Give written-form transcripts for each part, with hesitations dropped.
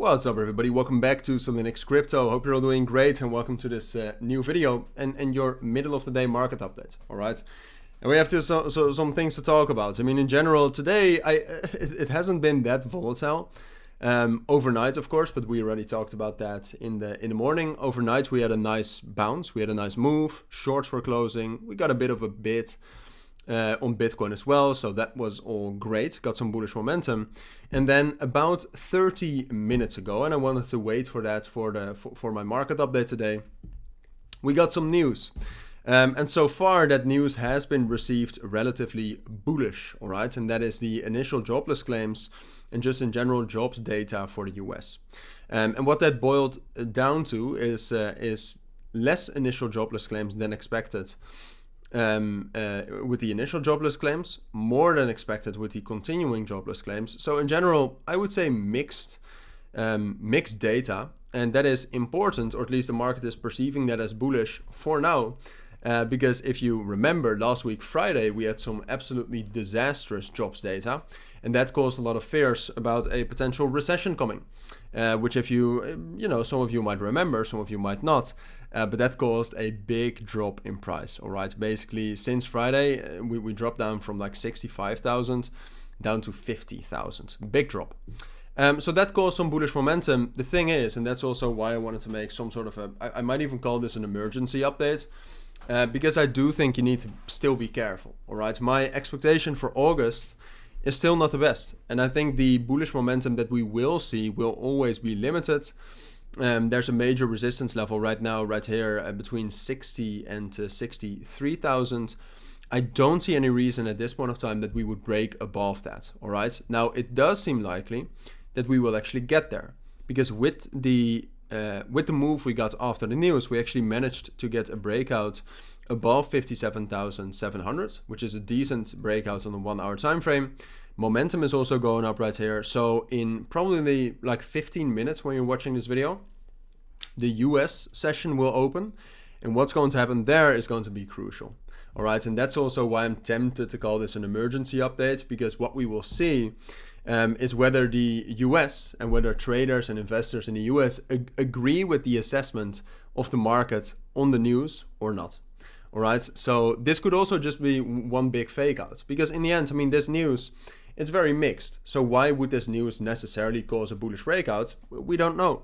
What's up everybody, welcome back to Cilinix Crypto. Hope you're all doing great and welcome to this new video and your middle of the day market update, alright? And we have some things to talk about. I mean, in general, today it hasn't been that volatile. Overnight, of course, but we already talked about that in the morning. Overnight, we had a nice bounce, we had a nice move, shorts were closing, we got a bit of a bid on Bitcoin as well, so that was all great, got some bullish momentum. And then about 30 minutes ago, and I wanted to wait for that for my market update today, we got some news. And so far that news has been received relatively bullish, all right? And that is the initial jobless claims and just in general jobs data for the US. And what that boiled down to is less initial jobless claims than expected with the initial jobless claims, more than expected with the continuing jobless claims. So in general, I would say mixed data, and that is important, or at least the market is perceiving that as bullish for now. Because if you remember, last week Friday we had some absolutely disastrous jobs data, and that caused a lot of fears about a potential recession coming, which if some of you might remember, some of you might not, but that caused a big drop in price. All right, basically since Friday we dropped down from like 65,000 down to 50,000, big drop. So that caused some bullish momentum. The thing is, and that's also why I wanted to make some sort of I might even call this an emergency update. Because I do think you need to still be careful, all right? My expectation for August is still not the best. And I think the bullish momentum that we will see will always be limited. There's a major resistance level right now, right here, between 60 and 63,000. I don't see any reason at this point of time that we would break above that, all right? Now, it does seem likely that we will actually get there. Because with the move we got after the news, we actually managed to get a breakout above 57,700, which is a decent breakout on a 1 hour time frame. Momentum is also going up right here. So in probably like 15 minutes when you're watching this video, the US session will open, and what's going to happen there is going to be crucial. All right, and that's also why I'm tempted to call this an emergency update, because what we will see is whether the US and whether traders and investors in the US agree with the assessment of the market on the news or not. All right, so this could also just be one big fake out, because in the end, I mean, this news, it's very mixed. So why would this news necessarily cause a bullish breakout? We don't know.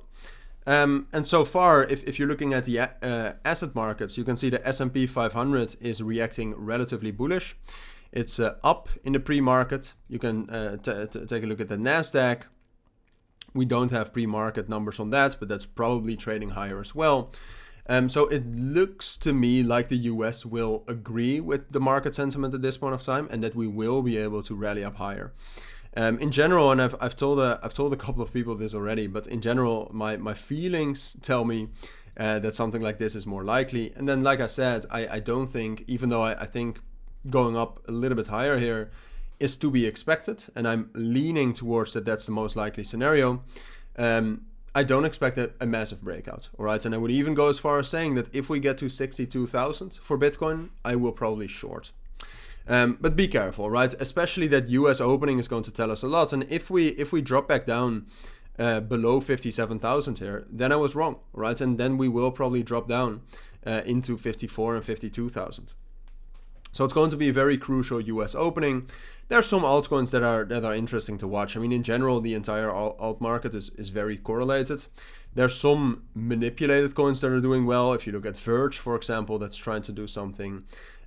And so far, if you're looking at the asset markets, you can see the S&P 500 is reacting relatively bullish. It's up in the pre-market. You can take a look at the NASDAQ. We don't have pre-market numbers on that, but that's probably trading higher as well. So it looks to me like the US will agree with the market sentiment at this point of time, and that we will be able to rally up higher. In general, and I've told a couple of people this already, but in general, my feelings tell me that something like this is more likely. And then, like I said, I don't think, even though I think going up a little bit higher here is to be expected, and I'm leaning towards that's the most likely scenario. I don't expect a massive breakout, all right? And I would even go as far as saying that if we get to 62,000 for Bitcoin, I will probably short. But be careful, right? Especially that US opening is going to tell us a lot. And if we drop back down below 57,000 here, then I was wrong, right? And then we will probably drop down into 54 and 52,000. So it's going to be a very crucial US opening. There are some altcoins that are interesting to watch. I mean, in general, the entire alt market is very correlated. There's some manipulated coins that are doing well. If you look at Verge, for example, that's trying to do something.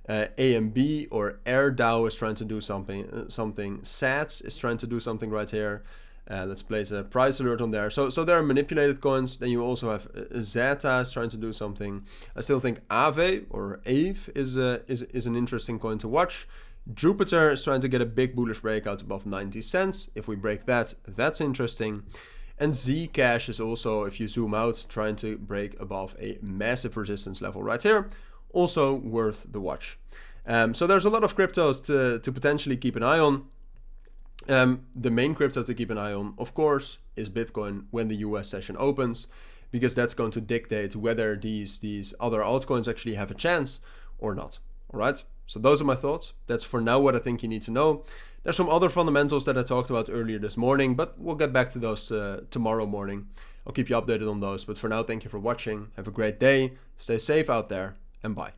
AMB or AirDAO is trying to do something. SATS is trying to do something right here. Let's place a price alert on there. So there are manipulated coins. Then you also have Zeta is trying to do something. I still think Aave or Aave is an interesting coin to watch. Jupiter is trying to get a big bullish breakout above 90 cents. If we break that, that's interesting. And Zcash is also, if you zoom out, trying to break above a massive resistance level right here. Also worth the watch. So there's a lot of cryptos to potentially keep an eye on. The main crypto to keep an eye on, of course, is Bitcoin when the US session opens, because that's going to dictate whether these other altcoins actually have a chance or not. All right. So those are my thoughts. That's for now what I think you need to know. There's some other fundamentals that I talked about earlier this morning, but we'll get back to those tomorrow morning. I'll keep you updated on those. But for now, thank you for watching. Have a great day. Stay safe out there, and bye.